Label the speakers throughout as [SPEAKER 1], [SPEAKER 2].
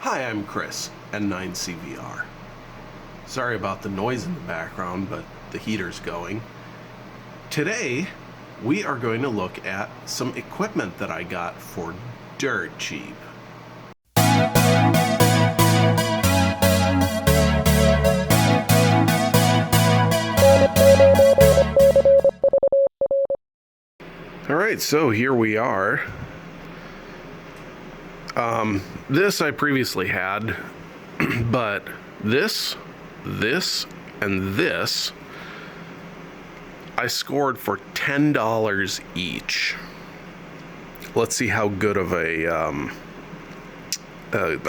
[SPEAKER 1] Hi, I'm Chris, N9CVR. Sorry about the noise in the background, but the heater's going. Today, we are going to look at some equipment that I got for dirt cheap. Alright, so here we are. This I previously had, but this, and this, I scored for $10 each. Let's see how good of a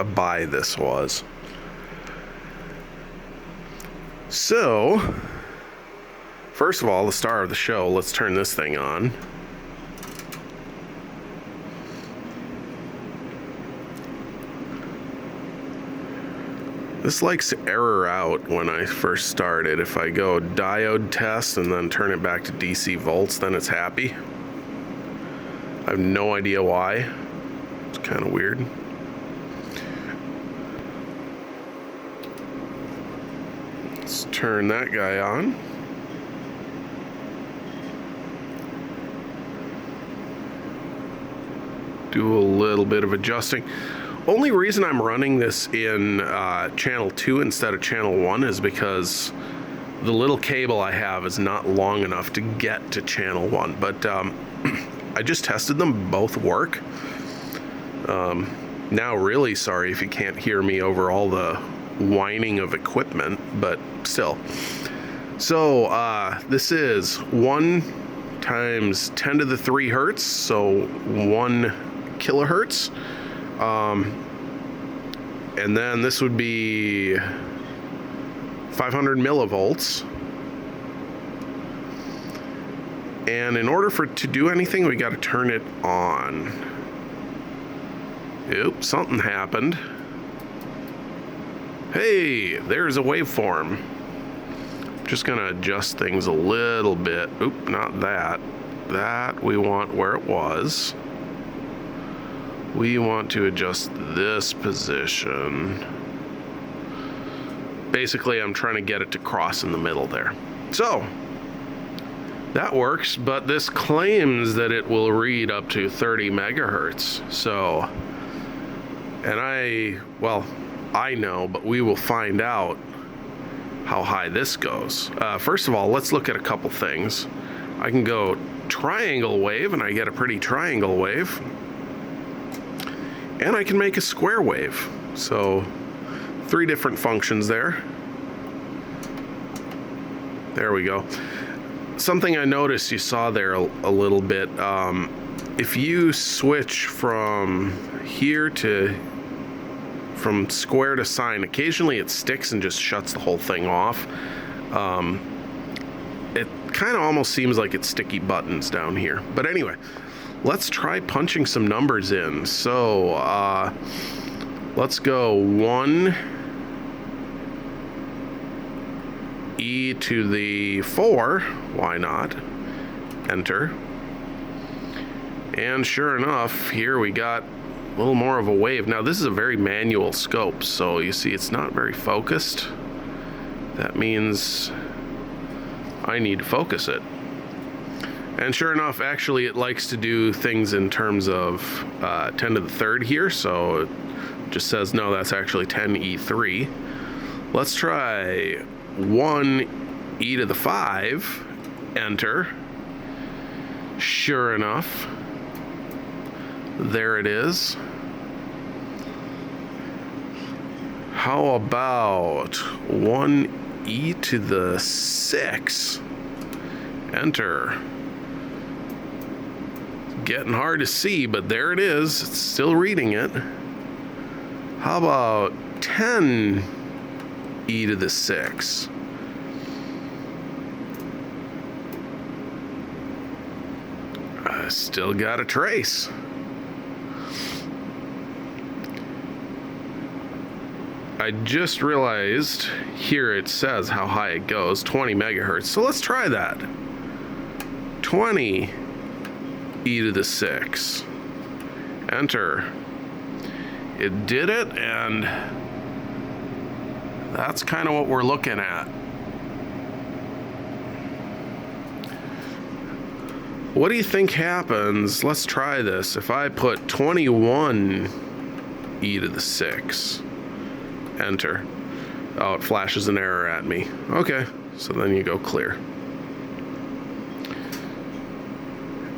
[SPEAKER 1] buy this was. So, first of all, the star of the show, let's turn this thing on. This likes to error out when I first started. If I go diode test and then turn it back to DC volts, then it's happy. I have no idea why. It's kind of weird. Let's turn that guy on. Do a little bit of adjusting. Only reason I'm running this in channel 2 instead of channel 1 is because the little cable I have is not long enough to get to channel 1. But I just tested them, both work. Now really sorry if you can't hear me over all the whining of equipment, but still. So this is 1 times 10 to the 3 hertz, so 1 kilohertz. And then this would be 500 millivolts. And in order for it to do anything, we got to turn it on. Oops, something happened. Hey, there's a waveform. Just gonna adjust things a little bit. Oop, not that. That we want where it was. We want to adjust this position. Basically, I'm trying to get it to cross in the middle there. So, that works, but this claims that it will read up to 30 megahertz. So, and I know, but we will find out how high this goes. First of all, let's look at a couple things. I can go triangle wave, and I get a pretty triangle wave. And I can make a square wave. So 3 different functions there. There we go. Something I noticed you saw there a little bit. If you switch from here to, from square to sine, occasionally it sticks and just shuts the whole thing off. It kind of almost seems like it's sticky buttons down here. But anyway, let's try punching some numbers in. So let's go 1 e to the 4. Why not? Enter. And sure enough, here we got a little more of a wave. Now this is a very manual scope, so you see it's not very focused. That means I need to focus it. And sure enough, actually it likes to do things in terms of 10 to the 3rd here, so it just says no, that's actually 10e3. Let's try 1 e to the 5, enter. Sure enough, there it is. How about 1 e to the 6, enter. Getting hard to see, but there it is. It's still reading it. How about 10 e to the 6? I still got a trace. I just realized here it says how high it goes, 20 megahertz. So let's try that. 20 e to the 6. Enter. it did it, and that's kind of what we're looking at. What do you think happens? Let's try this. If I put 21 e to the 6, enter. Oh, it flashes an error at me. Okay, so then you go clear.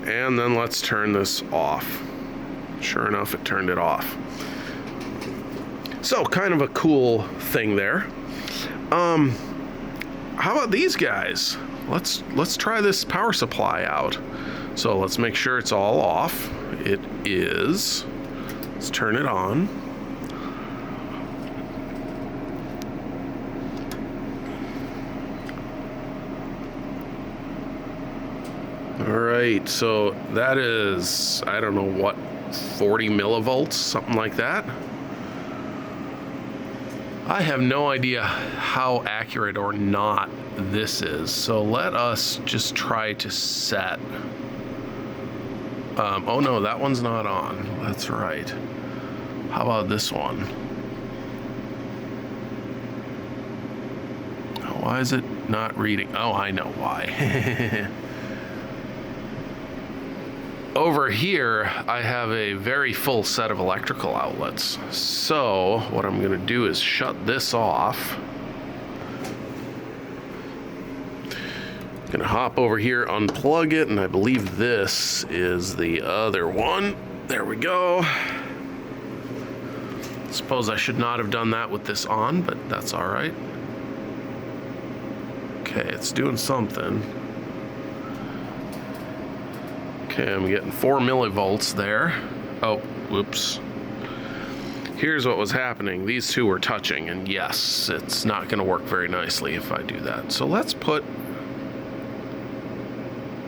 [SPEAKER 1] And then let's turn this off. Sure enough, it turned it off. So, kind of a cool thing there. How about these guys? Let's try this power supply out. So let's make sure it's all off. It is. Let's turn it on. All right, so that is, I don't know what, 40 millivolts, something like that. I have no idea how accurate or not this is, so let us just try to set. Oh no, that one's not on. That's right. How about this one? Why is it not reading? Oh, I know why. Over here, I have a very full set of electrical outlets. So what I'm going to do is shut this off. Gonna hop over here, unplug it, and I believe this is the other one. There we go. Suppose I should not have done that with this on, but that's all right. Okay, it's doing something. Okay, I'm getting 4 millivolts there. Oh, whoops. Here's what was happening. These two were touching, and yes, it's not gonna work very nicely if I do that. So let's put,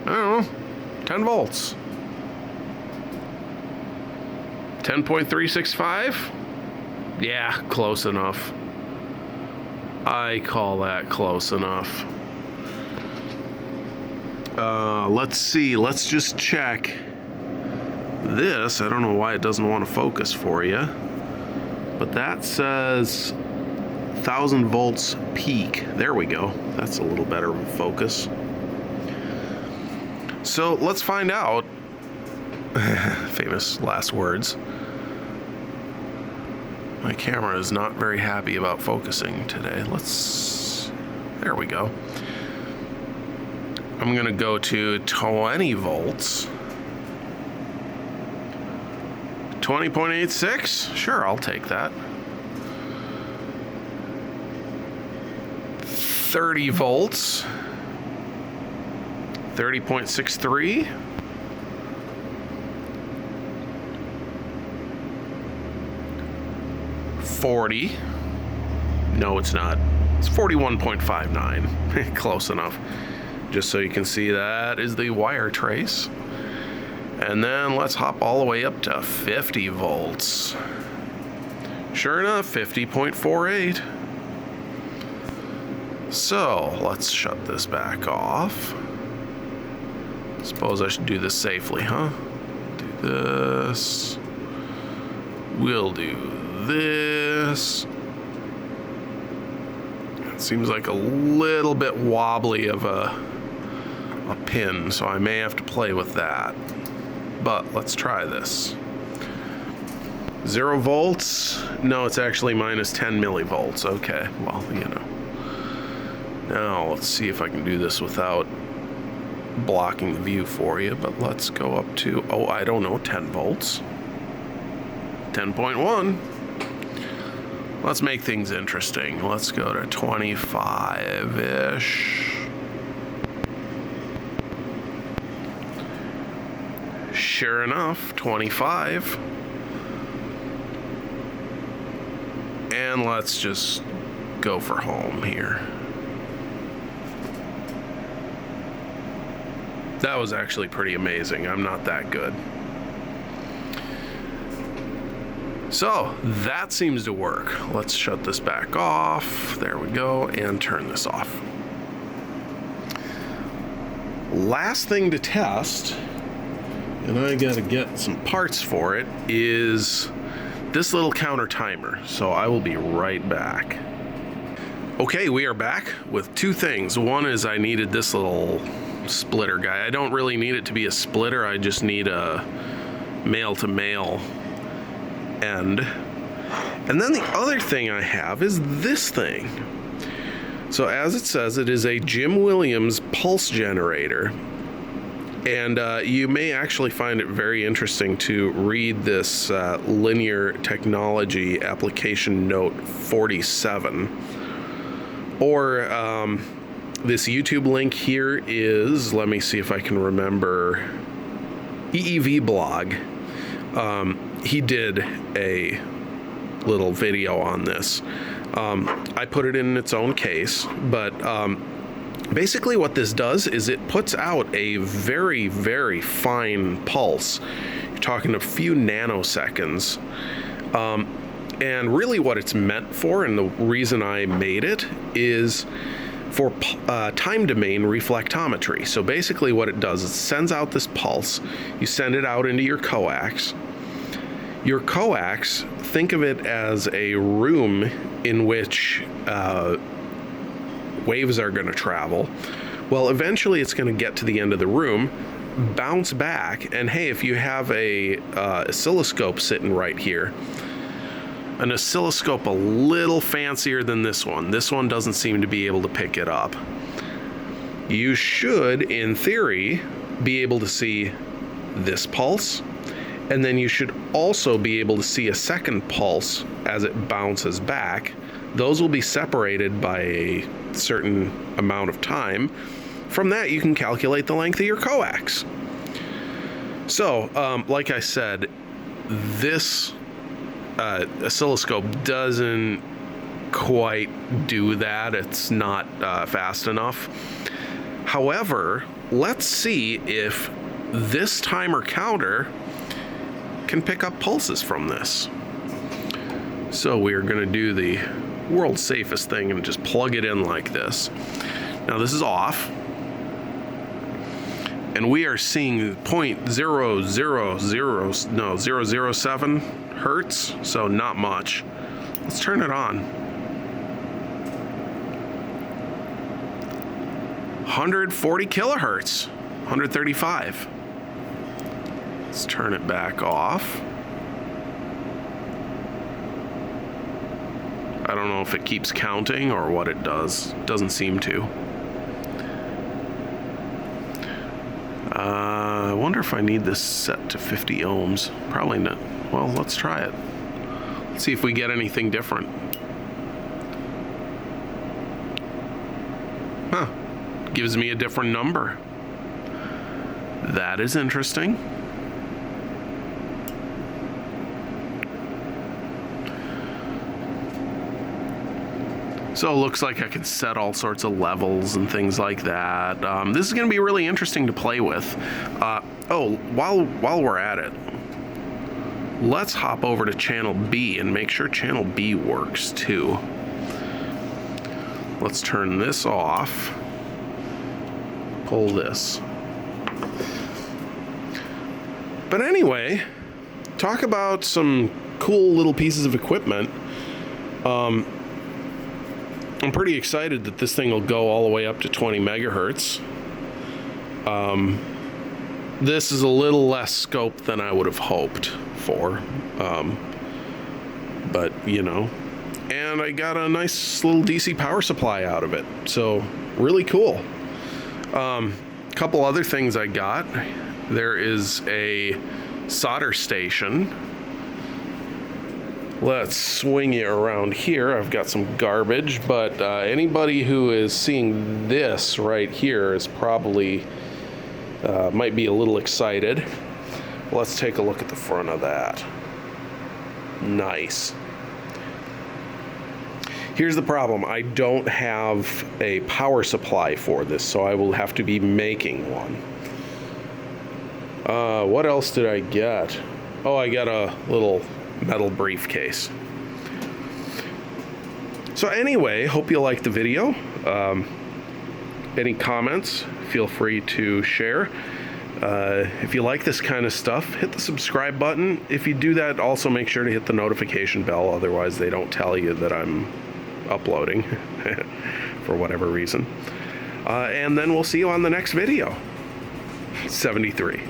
[SPEAKER 1] I don't know, 10 volts. 10.365? Yeah, close enough. I call that close enough. Let's see, let's just check this. I don't know why it doesn't want to focus for you, but that says 1000 volts peak. There we go. That's a little better of a focus. So let's find out. Famous last words. My camera is not very happy about focusing today. There we go. I'm gonna go to 20 volts. 20.86? Sure, I'll take that. 30 volts. 30.63. 40. No, it's not. It's 41.59. Close enough. Just so you can see, that is the wire trace. And then let's hop all the way up to 50 volts. Sure enough, 50.48. So let's shut this back off. Suppose I should do this safely, huh? Do this. We'll do this. It seems like a little bit wobbly of a pin, so I may have to play with that. But let's try this. 0 volts? No, it's actually minus 10 millivolts. Okay, well, you know. Now let's see if I can do this without blocking the view for you, but let's go up to, oh, I don't know, 10 volts. 10.1. Let's make things interesting. Let's go to 25-ish. Sure enough, 25. And let's just go for home here. That was actually pretty amazing. I'm not that good. So that seems to work. Let's shut this back off. There we go, and turn this off. Last thing to test, and I gotta get some parts for it, is this little counter timer. So I will be right back. Okay, we are back with two things. One is I needed this little splitter guy. I don't really need it to be a splitter. I just need a male-to-male end. And then the other thing I have is this thing. So as it says, it is a Jim Williams pulse generator. And you may actually find it very interesting to read this linear technology application note 47. Or this YouTube link here is, let me see if I can remember, EEV blog. He did a little video on this. I put it in its own case, but basically what this does is it puts out a very, very fine pulse. You're talking a few nanoseconds. And really what it's meant for, and the reason I made it, is for time domain reflectometry. So basically what it does is it sends out this pulse, you send it out into your coax. Your coax, think of it as a room in which waves are going to travel. Well, eventually it's going to get to the end of the room, bounce back, and hey, if you have a oscilloscope sitting right here, an oscilloscope a little fancier than this one. This one doesn't seem to be able to pick it up. You should, in theory, be able to see this pulse, and then you should also be able to see a second pulse as it bounces back. Those will be separated by a certain amount of time. From that, you can calculate the length of your coax. So, like I said, this oscilloscope doesn't quite do that. It's not fast enough. However, let's see if this timer counter can pick up pulses from this. So we're going to do the world's safest thing and just plug it in like this. Now this is off, and we are seeing 0.007 hertz, so not much. Let's turn it on. 140 kilohertz, 135. Let's turn it back off. I don't know if it keeps counting or what it does. Doesn't seem to. I wonder if I need this set to 50 ohms. Probably not. Well, let's try it. Let's see if we get anything different. Huh. Gives me a different number. That is interesting. So it looks like I can set all sorts of levels and things like that. This is going to be really interesting to play with. Oh, while we're at it, let's hop over to channel B and make sure channel B works too. Let's turn this off. Pull this. But anyway, talk about some cool little pieces of equipment. I'm pretty excited that this thing will go all the way up to 20 megahertz. This is a little less scope than I would have hoped for. But, you know. And I got a nice little DC power supply out of it. So, really cool. Couple other things I got. There is a solder station. Let's swing you around here. I've got some garbage, but anybody who is seeing this right here is probably might be a little excited. Let's take a look at the front of that. Nice. Here's the problem. I don't have a power supply for this, so I will have to be making one. What else did I get? Oh, I got a little metal briefcase. So anyway, hope you liked the video. Any comments, feel free to share. If you like this kind of stuff, hit the subscribe button. If you do that, also make sure to hit the notification bell, otherwise they don't tell you that I'm uploading for whatever reason. And then we'll see you on the next video. 73.